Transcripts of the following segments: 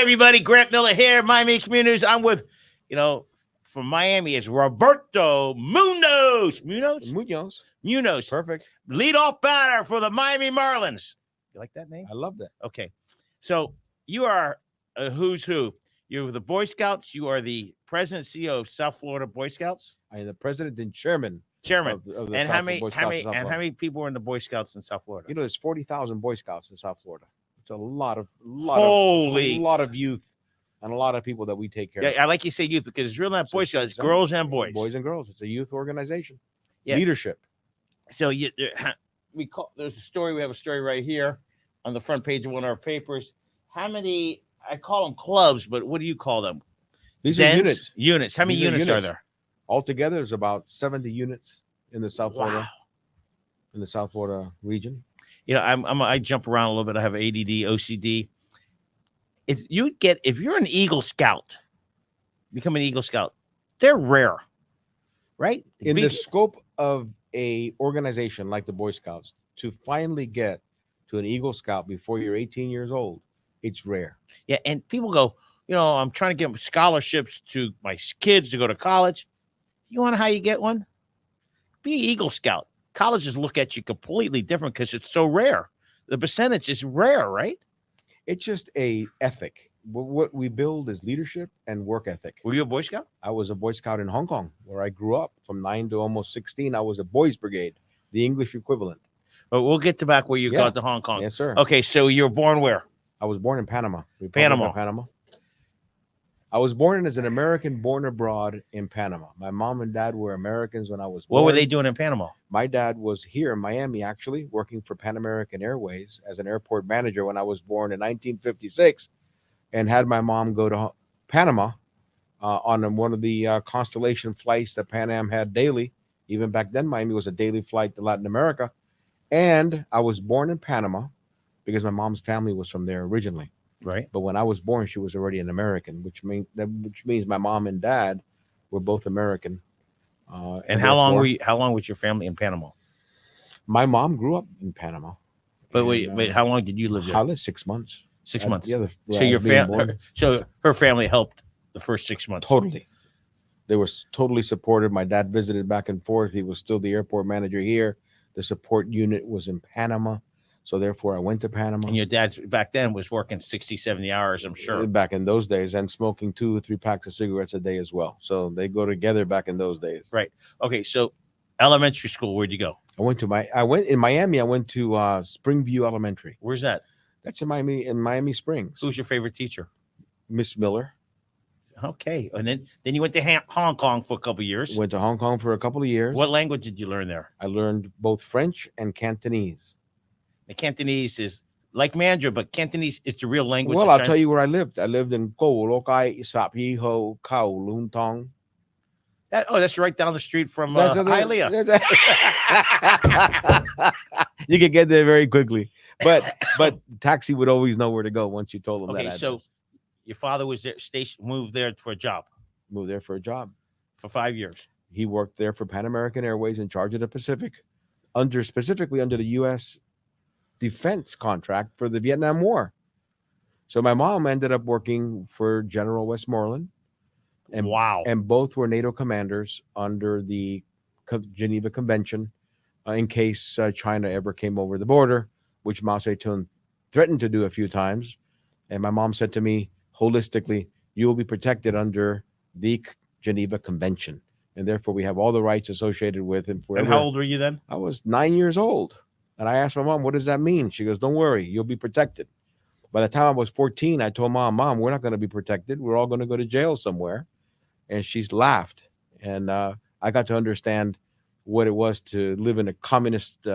everybody. Grant Miller here, Miami Communities. I'm with, from Miami, it's Roberto Munoz. Munoz. Perfect. Leadoff batter for the Miami Marlins. You like that name? I love that. Okay. So you are a who's who. You're the Boy Scouts. You are the president and CEO of South Florida Boy Scouts. I am the president and chairman. Chairman. Of the and South how many, Boy Scouts in South how Florida. many people are in the Boy Scouts in South Florida? There's 40,000 Boy Scouts in South Florida. It's a lot of youth and a lot of people that we take care of. I like you say youth because it's really not Boy Scouts, it's girls and boys. Boys and girls. It's a youth organization. Yeah. Leadership. So there's a story. We have a story right here on the front page of one of our papers. How many? I call them clubs, but what do you call them? These are units. Units. How many units are there? Altogether, there's about 70 units in the South Florida, region. I jump around a little bit. I have ADD, OCD. If you're an Eagle Scout, become an Eagle Scout, they're rare, right? In the scope of a organization like the Boy Scouts, to finally get to an Eagle Scout before you're 18 years old, it's rare. Yeah, and people go, I'm trying to get scholarships to my kids to go to college. You want to know how you get one? Be an Eagle Scout. Colleges look at you completely different because it's so rare. The percentage is rare, right? It's just a ethic. What we build is leadership and work ethic. Were you a Boy Scout? I was a Boy Scout in Hong Kong, where I grew up. From 9 to almost 16, I was a Boys Brigade, the English equivalent. But we'll get to back where you got to Hong Kong. Yes, sir. Okay, so you were born where? I was born in Panama. Panama. I was born as an American born abroad in Panama. My mom and dad were Americans when I was born. What were they doing in Panama? My dad was here in Miami, actually, working for Pan American Airways as an airport manager when I was born in 1956, and had my mom go to Panama on one of the Constellation flights that Pan Am had daily. Even back then, Miami was a daily flight to Latin America. And I was born in Panama because my mom's family was from there originally. Right. But when I was born, she was already an American, which means my mom and dad were both American. And how long was your family in Panama? My mom grew up in Panama. But wait, how long did you live there? I lived 6 months. 6 months. So her family helped the first 6 months. Totally. They were totally supportive. My dad visited back and forth. He was still the airport manager here. The support unit was in Panama. So therefore, I went to Panama. And your dad back then was working 60, 70 hours, I'm sure. Back in those days, and smoking 2 or 3 packs of cigarettes a day as well. So they go together back in those days. Right. Okay. So elementary school, where'd you go? In Miami. I went to Springview Elementary. Where's that? That's in Miami Springs. Who's your favorite teacher? Miss Miller. Okay. And then you went to Hong Kong for a couple of years. Went to Hong Kong for a couple of years. What language did you learn there? I learned both French and Cantonese. The Cantonese is like Mandarin, but Cantonese is the real language. Well, I'll tell you where I lived. I lived in Ko Lokai Sapi Ho Kau Lun Tong. That's right down the street from Hialeah. You could get there very quickly, but taxi would always know where to go once you told them that. Okay, so your father was there, moved there for a job. Moved there for a job for 5 years. He worked there for Pan American Airways in charge of the Pacific, specifically under the U.S. defense contract for the Vietnam War. So my mom ended up working for General Westmoreland. And, wow. And both were NATO commanders under the Geneva Convention in case China ever came over the border, which Mao Zedong threatened to do a few times. And my mom said to me, holistically, you will be protected under the Geneva Convention. And therefore, we have all the rights associated with it. And how old were you then? I was 9 years old. And I asked my mom, what does that mean? She goes, don't worry, you'll be protected. By the time I was 14, I told Mom, we're not going to be protected. We're all going to go to jail somewhere. And she's laughed. And I got to understand what it was to live in a communist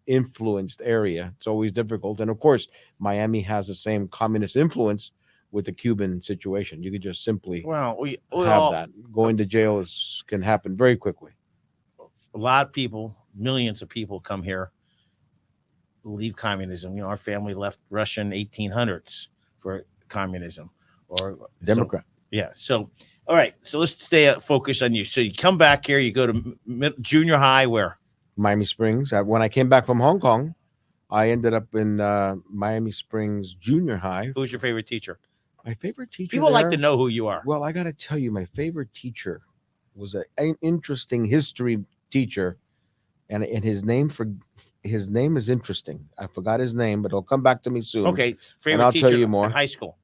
influenced area. It's always difficult. And of course, Miami has the same communist influence with the Cuban situation. You could just simply have that. Going to jail can happen very quickly. A lot of people, millions of people come here, leave communism. Our family left Russia in 1800s for communism or Democrat. So, all right. So let's stay focused on you. So you come back here, you go to junior high, where? Miami Springs. When I came back from Hong Kong, I ended up in Miami Springs Junior High. Who's your favorite teacher? My favorite teacher. People like to there- know who you are. Well, I got to tell you, my favorite teacher was an interesting history teacher, and his name is interesting. I forgot his name, but it'll come back to me soon. Okay, favorite I'll teacher tell you in more. high school.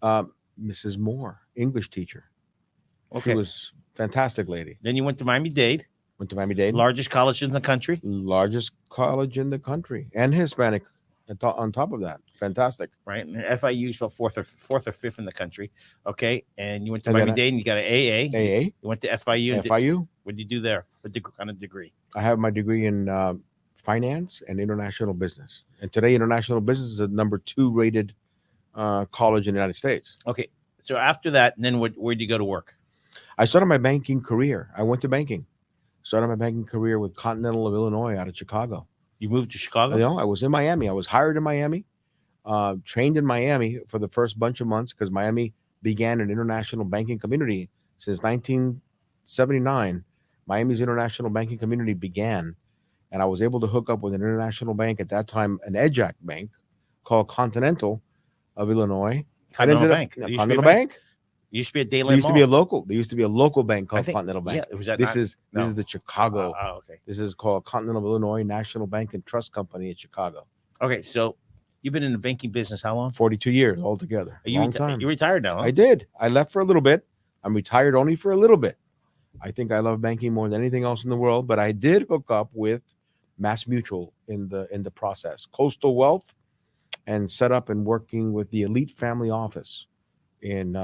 Mrs. Moore, English teacher. Okay. She was fantastic lady. Then you went to Miami-Dade, Went to Miami-Dade, largest college in the country. largest college in the country, and Hispanic on top of that. Fantastic. Right, and FIU is about fourth or fifth in the country. Okay, and you went to And then Miami-Dade and you got an AA. AA, You went to FIU. And FIU. what did you do there? What kind of degree? I have my degree in finance and international business. And today, international business is the number 2 rated college in the United States. Okay, so after that, and then where'd you go to work? I started my banking career. I went to banking. Started my banking career with Continental of Illinois out of Chicago. You moved to Chicago? I was in Miami. I was hired in Miami, trained in Miami for the first bunch of months because Miami began an international banking community since 1979. Miami's international banking community began, and I was able to hook up with an international bank at that time, an EDGAC bank called Continental of Illinois. Continental Bank. Continental Bank. It used to be a Daylight There used to Mall. be a local. There used to be a local bank I called think- Continental Bank. Yeah, it was that. This is no. the Chicago. Oh, okay. This is called Continental of Illinois National Bank and Trust Company in Chicago. Okay, so you've been in the banking business how long? 42 years altogether. Are you Long time. You retired now? Huh? I did. I left for a little bit. I'm retired only for a little bit. I think I love banking more than anything else in the world, but I did hook up with Mass Mutual in the process. Coastal Wealth, and set up and working with the Elite Family Office in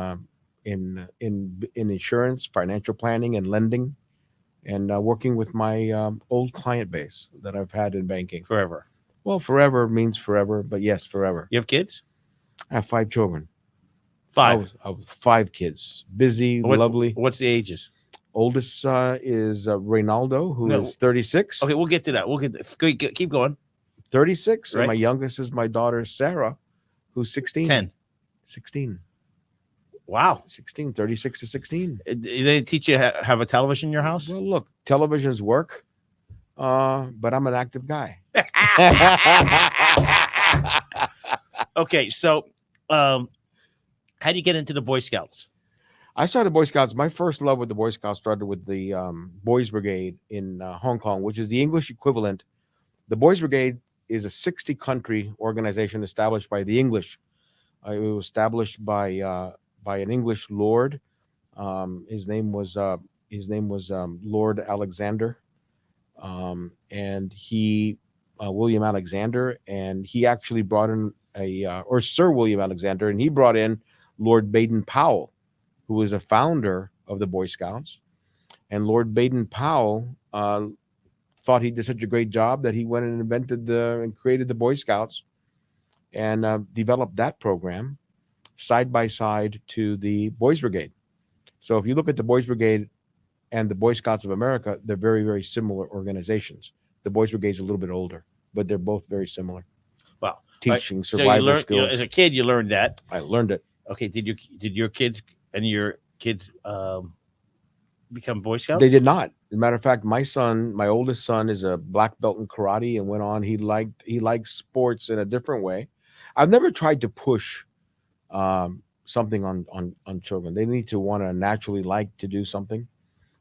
insurance, financial planning, and lending, and working with my old client base that I've had in banking. Forever. Well, forever means forever, but yes, forever. You have kids? I have 5 children. 5. I was 5 kids. Busy, lovely. What's the ages? Oldest is Reynaldo, who No. is 36. Okay, we'll get to that. We'll keep going. 36. Right. And my youngest is my daughter, Sarah, who's 16. 10. 16. Wow. 16, 36 to 16. Did they teach you to have a television in your house? Well, look, televisions work, but I'm an active guy. Okay, so how do you get into the Boy Scouts? I started Boy Scouts. My first love with the Boy Scouts started with the Boys Brigade in Hong Kong, which is the English equivalent. The Boys Brigade is a 60-country organization established by the English. It was established by an English lord. His name was Lord Alexander, and he William Alexander, and he actually brought in or Sir William Alexander, and he brought in Lord Baden-Powell, who was a founder of the Boy Scouts. And Lord Baden-Powell thought he did such a great job that he went and invented and created the Boy Scouts, and developed that program side by side to the Boys Brigade. So if you look at the Boys Brigade and the Boy Scouts of America, they're very, very similar organizations. The Boys Brigade is a little bit older, but they're both very similar. Wow. Teaching So survival skills. as a kid, you learned that. I learned it. Okay. Did your kids become Boy Scouts? They did not. As a matter of fact, my oldest son, is a black belt in karate and went on. He liked sports in a different way. I've never tried to push something on children. They need to want to naturally like to do something.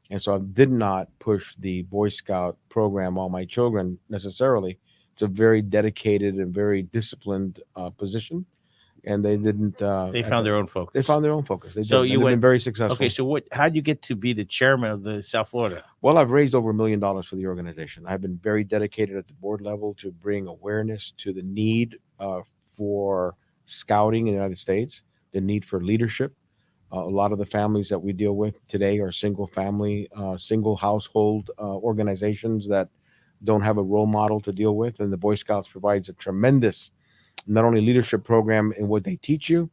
And so I did not push the Boy Scout program on my children necessarily. It's a very dedicated and very disciplined position. And they didn't. They found their own focus. They found their own focus. So they've been very successful. Okay, so how did you get to be the chairman of the South Florida? Well, I've raised over $1 million for the organization. I've been very dedicated at the board level to bring awareness to the need for scouting in the United States, the need for leadership. A lot of the families that we deal with today are single family, single household organizations that don't have a role model to deal with. And the Boy Scouts provides a tremendous, not only leadership program in what they teach you,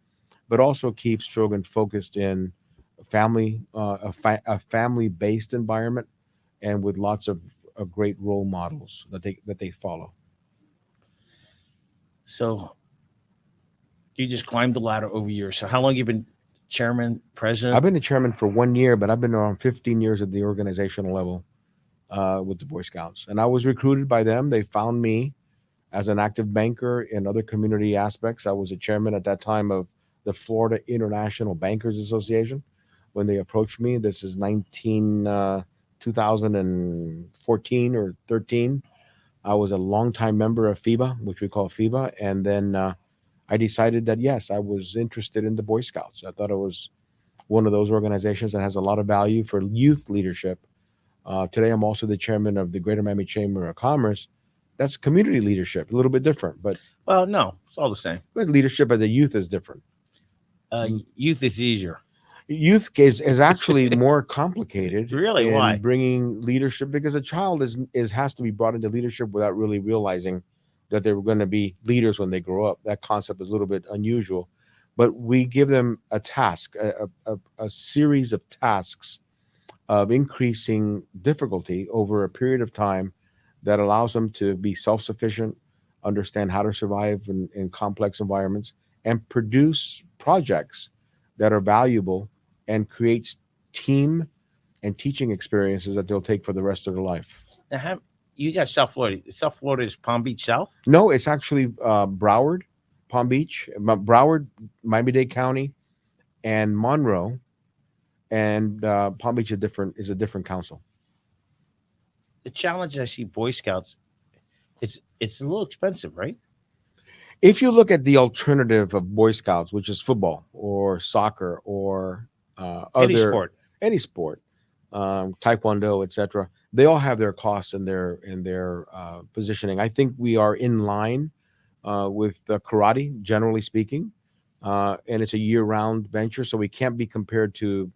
but also keeps children focused in family, a family-based environment, and with lots of great role models that they follow. So you just climbed the ladder over years. So how long have you been chairman, president? I've been a chairman for 1 year, but I've been around 15 years at the organizational level with the Boy Scouts. And I was recruited by them. They found me as an active banker in other community aspects. I was a chairman at that time of the Florida International Bankers Association when they approached me. This is 2014 or 13. I was a longtime member of FIBA, which we call FIBA, and then I decided that yes, I was interested in the Boy Scouts. I thought it was one of those organizations that has a lot of value for youth leadership. Today, I'm also the chairman of the Greater Miami Chamber of Commerce. That's community leadership, a little bit different, but Well, no, it's all the same. leadership of the youth is different. Youth is easier. Youth is actually more complicated. Really? in Why? bringing leadership, because a child is has to be brought into leadership without really realizing that they're going to be leaders when they grow up. That concept is a little bit unusual, but we give them a task, a series of tasks of increasing difficulty over a period of time that allows them to be self-sufficient, understand how to survive in complex environments, and produce projects that are valuable and creates team and teaching experiences that they'll take for the rest of their life. Now, you got South Florida. South Florida is Palm Beach South? No, it's actually Broward, Palm Beach, Broward, Miami-Dade County, and Monroe, and Palm Beach is a different council. The challenge I see Boy Scouts, it's a little expensive, right? If you look at the alternative of Boy Scouts, which is football or soccer or Any sport. any sport, taekwondo, etc., they all have their costs and their positioning. I think we are in line with karate, generally speaking, and it's a year-round venture, so we can't be compared to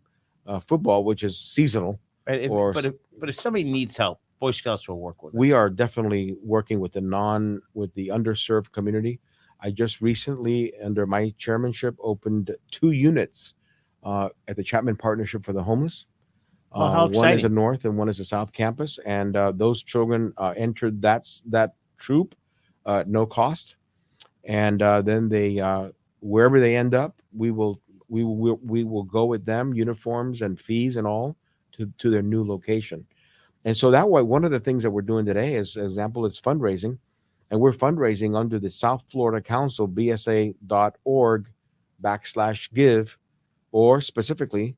football, which is seasonal. Right? Or But if somebody needs help, Boy Scouts will work with them. we are definitely working with the underserved community. I just recently, under my chairmanship, opened 2 units at the Chapman Partnership for the Homeless. Well, how One is exciting. the North and one is the South Campus, and those children entered that troop no cost, and then they wherever they end up, we will go with them, uniforms and fees and all, to their new location. And so that way, one of the things that we're doing today is, as example, is fundraising. And we're fundraising under the South Florida Council, bsa.org/give, or specifically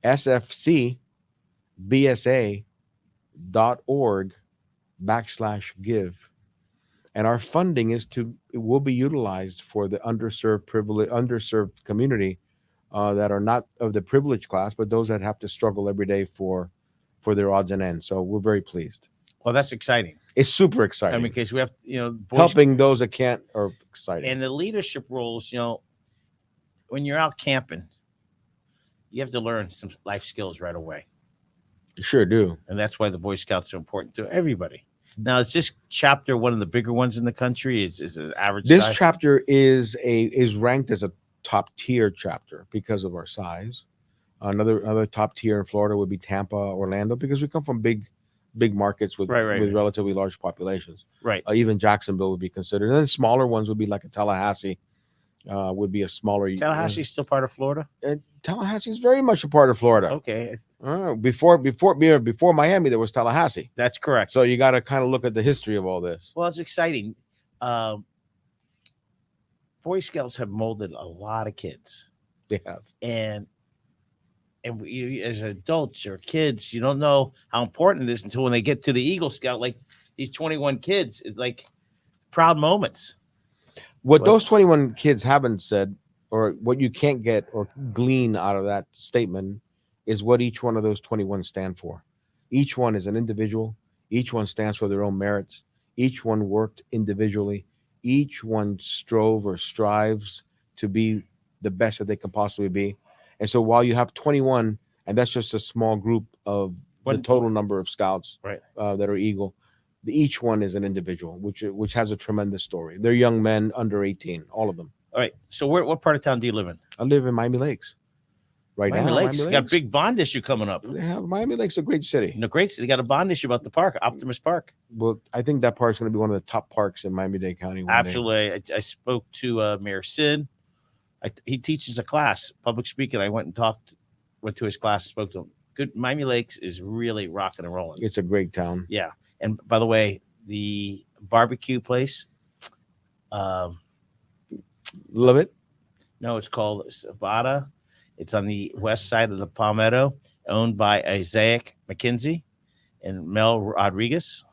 sfcbsa.org/give. And our funding it will be utilized for the underserved community that are not of the privileged class, but those that have to struggle every day for their odds and ends. So we're very pleased. Well, that's exciting. It's super I exciting. mean, because we have, Boy Helping those that can't are exciting. and the leadership roles, when you're out camping, you have to learn some life skills right away. You sure do. And that's why the Boy Scouts are important to everybody. Now, is this chapter one of the bigger ones in the country? Is it average This size? chapter is ranked as a top tier chapter because of our size. Another top tier in Florida would be Tampa, Orlando, because we come from big markets with Right. relatively large populations. Right. Even Jacksonville would be considered. And then smaller ones would be like a Tallahassee. Would be a smaller. Tallahassee's still part of Florida? Tallahassee is very much a part of Florida. Okay. Before Miami, there was Tallahassee. That's correct. So you got to kind of look at the history of all this. Well, it's exciting. Boy Scouts have molded a lot of kids. They have. And we, as adults or kids, you don't know how important it is until when they get to the Eagle Scout, like these 21 kids, it's like proud moments. What those 21 kids haven't said, or what you can't get or glean out of that statement, is what each one of those 21 stand for. Each one is an individual. Each one stands for their own merits. Each one worked individually. Each one strove or strives to be the best that they can possibly be. And so while you have 21, and that's just a small group of the total number of scouts Right. That are Eagle, each one is an individual, which has a tremendous story. They're young men under 18, all of them. All right. So what part of town do you live in? I live in Miami Lakes. Miami Lakes. You got a big bond issue coming up. Yeah, Miami Lakes is a great city. Great. They got a bond issue about the park, Optimus Park. Well, I think that park's going to be one of the top parks in Miami-Dade County. Absolutely. I spoke to Mayor Sid. He teaches a class, public speaking. I went to his class, spoke to him. Good. Miami Lakes is really rocking and rolling. It's a great town. Yeah. And by the way, the barbecue place, Love it. No, it's called Sabata. It's on the west side of the Palmetto, owned by Isaac McKinsey and Mel Rodriguez.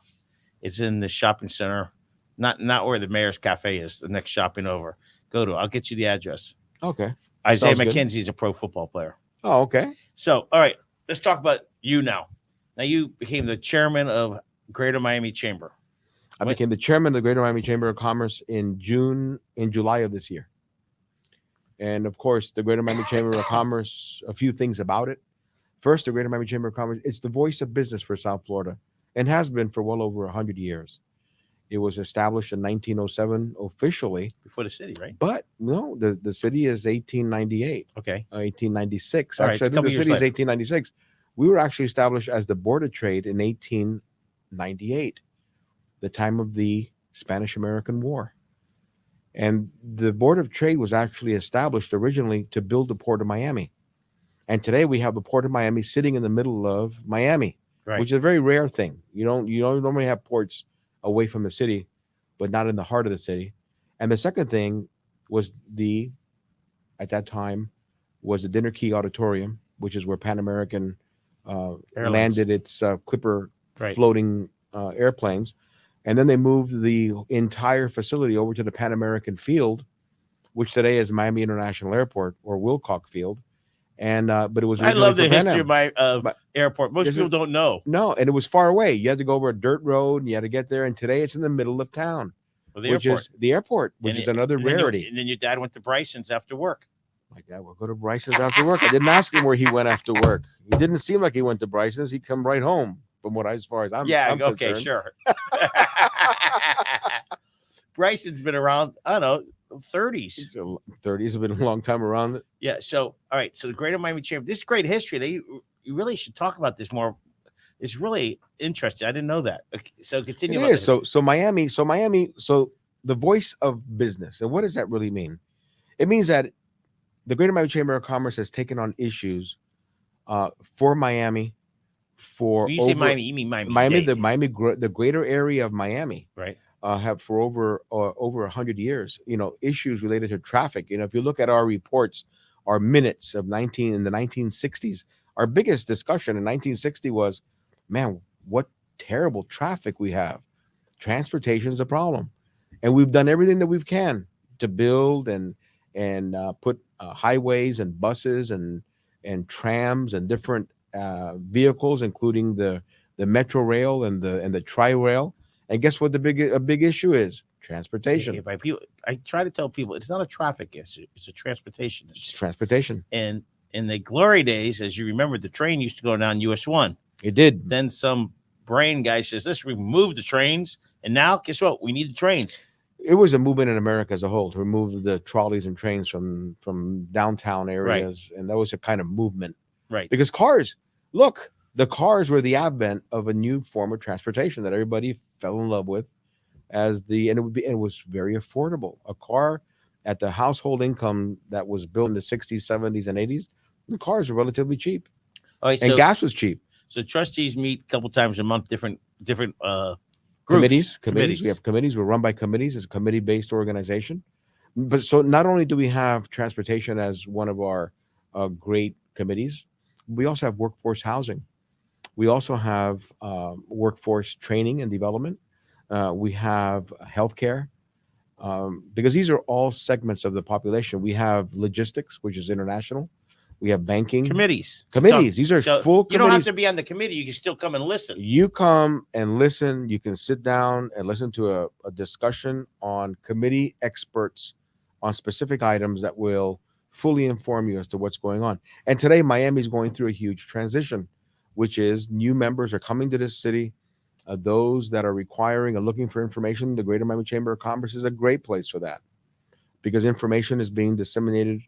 It's in the shopping center, not where the Mayor's Cafe is. The next shopping over. Go to. I'll get you the address. Okay. Isaiah Sounds good. McKenzie is a pro football player. Oh, okay. So, all right, let's talk about you now. Now, you became the chairman of Greater Miami Chamber. I became the chairman of the Greater Miami Chamber of Commerce in July of this year. And of course, the Greater Miami Chamber of Commerce, a few things about it. First, the Greater Miami Chamber of Commerce, it's the voice of business for South Florida and has been for well over 100 years. It was established in 1907 officially. Before the city, right? But no, the city is 1898. Okay. 1896. All right, Actually, it's a I think the couple city years is 1896. We were actually established as the Board of Trade in 1898, the time of the Spanish-American War. And the Board of Trade was actually established originally to build the Port of Miami. And today we have the Port of Miami sitting in the middle of Miami, Right. which is a very rare thing. You don't normally have ports away from the city, but not in the heart of the city. And the second thing was at that time, was the Dinner Key Auditorium, which is where Pan American landed its Clipper Right. floating airplanes. And then they moved the entire facility over to the Pan American Field, which today is Miami International Airport or Wilcox Field. And but it was I love the originally for history Pan Am. of my But airport. Most there's people don't know. No, and it was far away. You had to go over a dirt road and you had to get there. And today it's in the middle of town, Of the which airport. is the airport, which And is another and then rarity. and then your dad went to Bryson's after work. My dad will go to Bryson's after work. I didn't ask him where he went after work. He didn't seem like he went to Bryson's. He'd come right home, from what as far as I'm okay, concerned. sure. Bryson's been around, I don't know, 30s. It's 30s have been a long time around. Yeah. So, all right. So the Greater Miami Chamber, this is great history. You really should talk about this more. It's really interesting. I didn't know that. Okay, so continue. It about is. So Miami, so the voice of business. And what does that really mean? It means that the Greater Miami Chamber of Commerce has taken on issues for Miami, for When you say Miami, you mean Miami. the greater area of Miami, right? have for over 100 years. Issues related to traffic. If you look at our reports, our minutes of in the 1960s, our biggest discussion in 1960 was, man, what terrible traffic we have. Transportation is a problem, and we've done everything that we can to build and put highways and buses and trams and different vehicles, including the Metro Rail and the Tri Rail. And guess what? A big issue is transportation. By people, I try to tell people it's not a traffic issue; it's a transportation issue. It's transportation. And in the glory days, as you remember, the train used to go down US 1. It did. Then some brain guy says, let's remove the trains. And now, guess what? We need the trains. It was a movement in America as a whole to remove the trolleys and trains from downtown areas. Right. And that was a kind of movement. Right. Because the cars were the advent of a new form of transportation that everybody fell in love with and it was very affordable. A car at the household income that was built in the 60s, 70s, and 80s, the cars were relatively cheap. All right, and gas was cheap. So trustees meet a couple times a month, different groups. Committees. We have committees. We're run by committees. It's a committee-based organization. But so not only do we have transportation as one of our great committees, we also have workforce housing. We also have workforce training and development. We have healthcare, because these are all segments of the population. We have logistics, which is international. We have banking. Committees. These are full committees. You don't have to be on the committee. You can still come and listen. You come and listen. You can sit down and listen to a discussion on committee experts on specific items that will fully inform you as to what's going on. And today, Miami is going through a huge transition, which is new members are coming to this city. Those that are requiring and looking for information, the Greater Miami Chamber of Commerce is a great place for that, because information is being disseminated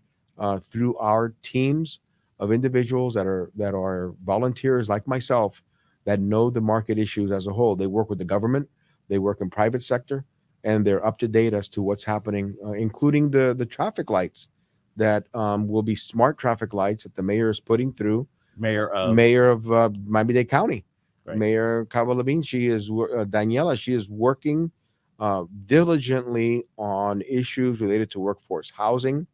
through our teams of individuals that are volunteers like myself that know the market issues as a whole. They work with the government, they work in private sector, and they're up to date as to what's happening, including the traffic lights that will be smart traffic lights that the mayor is putting through. Mayor of Miami-Dade County, right. Mayor Cavalabin, Daniela, she is working diligently on issues related to workforce housing,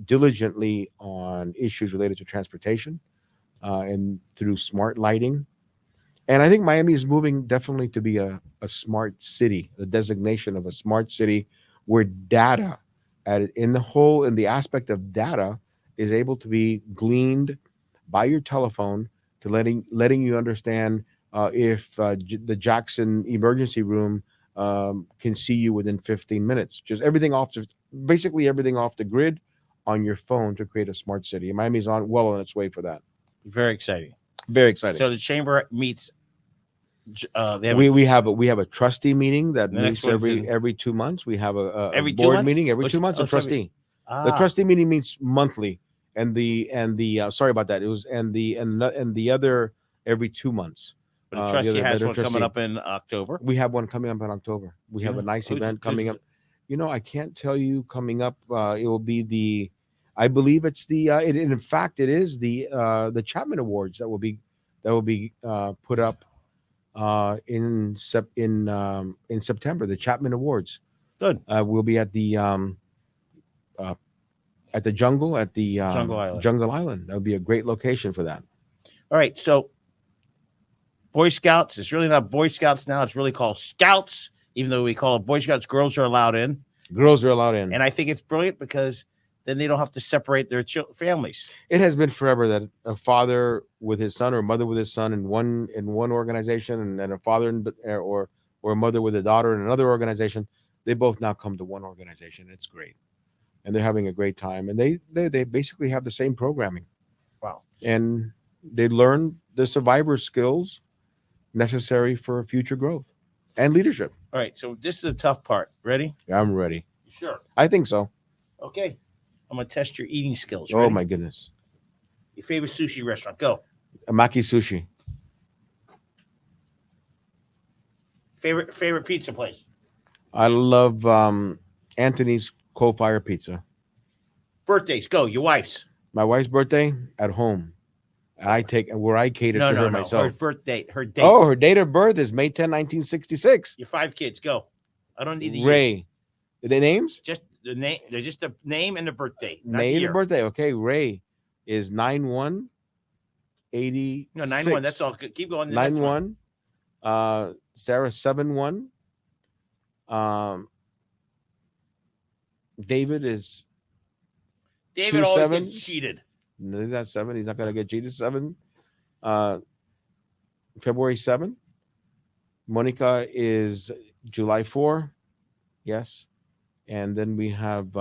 diligently on issues related to transportation and through smart lighting. And I think Miami is moving definitely to be a smart city, the designation of a smart city where data in the aspect of data is able to be gleaned by your telephone to letting you understand if the Jackson emergency room can see you within 15 minutes. Just basically everything off the grid on your phone to create a smart city. Miami's on its way for that. Very exciting. Very exciting. So the chamber meets. We have a trustee meeting that The next meets one's every 2 months. We have a Every 2 board months? meeting every Which- 2 months. oh, A so we- trustee. Ah, The trustee meeting meets monthly, and the sorry about that. It was and the other every 2 months. but the trustee has other one coming trustee. up in October. We have one coming up in October. We You have a know, nice who's- event coming who's- up. I can't tell you coming up. It will be I believe it's in fact, it is the Chapman Awards that will be put up in September. The Chapman Awards. Good. We'll be at the Jungle Jungle Island. Jungle Island. That would be a great location for that. All right, so Boy Scouts. It's really not Boy Scouts now. It's really called Scouts, even though we call it Boy Scouts. Girls are allowed in, Girls are allowed in. and I think it's brilliant because then they don't have to separate their families. It has been forever that a father with his son or a mother with his son in one organization, and then a father or a mother with a daughter in another organization, they both now come to one organization. It's great, and they're having a great time, and they basically have the same programming. Wow. And they learn the survivor skills necessary for future growth and leadership. All right, so this is a tough part. Ready? I'm ready. You sure? I think so. Okay. I'm gonna test your eating skills. Oh Ready? my goodness. Your favorite sushi restaurant? Go. Amaki Sushi. Favorite pizza place? I love Anthony's Coal Fire Pizza. Birthdays? Go. Your wife's. My wife's birthday at home. And I cater to her myself. Her birthday. Her date. Oh, her date of birth is May 10, 1966. Your 5 kids. Go. I don't need the year. Ray. The names? Just the name. They're just the name and the birthday. Not the May year. the birthday. Okay, Ray is 9/1/80. No, 9-1. That's all. Keep going. to the next one. 9/1. Sarah 7/1. David is David always 2-7. gets cheated. no, he's not 7. He's not gonna get cheated. 7. February 7. Monica is July 4. Yes. And then we have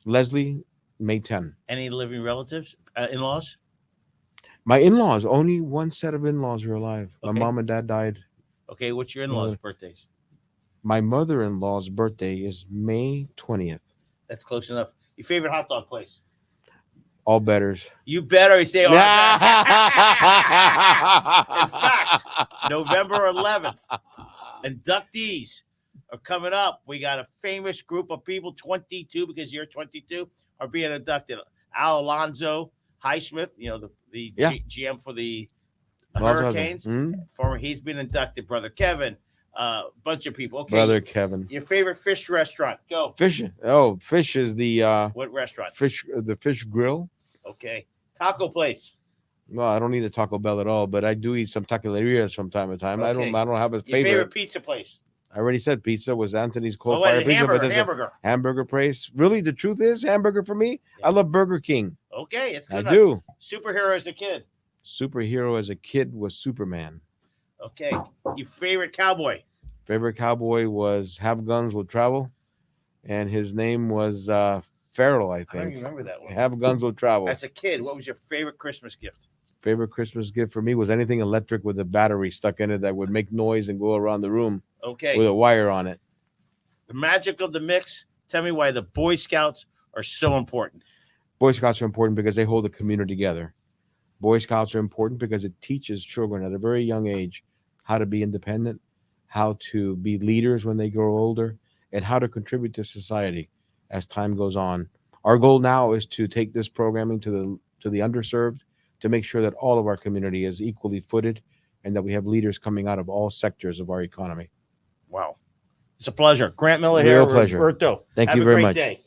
Leslie, May 10. Any living relatives? In-laws? My in-laws, only one set of in-laws are alive. My Okay. mom and dad died. Okay. What's your in-laws' birthdays? My mother-in-law's birthday is May 20th. That's close enough. Your favorite hot dog place? All betters. You better say. In fact, November 11th, inductees are coming up. We got a famous group of people, 22, because you're 22, are being inducted. Al Alonso Highsmith, the Yeah. GM for the Alonso Hurricanes. Husband. He's been inducted. Brother Kevin, bunch of people. Okay. Brother Kevin. Your favorite fish restaurant? Go. Fish. Oh, fish is the What restaurant? fish grill. Okay. Taco place. No, I don't eat a Taco Bell at all, but I do eat some taquilerias from time to time. I Okay. don't have a Your favorite. favorite pizza place? I already said pizza was Anthony's Oh, Coal wait, Fire Pizza, but hamburger. there's Hamburger. a hamburger place. Really, the truth is hamburger for me. I love Burger King. Okay, it's good. I enough. do. Superhero as a kid. Superhero as a kid was Superman. Okay. Your favorite cowboy? Favorite cowboy was Have Guns Will Travel, and his name was Farrell, I I don't think. even remember that one. Have Guns Will Travel. As a kid, what was your favorite Christmas gift? Favorite Christmas gift for me was anything electric with a battery stuck in it that would make noise and go around the room Okay. with a wire on it. The magic of the mix. Tell me why the Boy Scouts are so important. Boy Scouts are important because they hold the community together. Boy Scouts are important because it teaches children at a very young age how to be independent, how to be leaders when they grow older, and how to contribute to society as time goes on. Our goal now is to take this programming to the underserved, to make sure that all of our community is equally footed and that we have leaders coming out of all sectors of our economy. Wow. It's a pleasure. Grant Miller Real here. pleasure. Roberto. Thank Have you a very great much. day.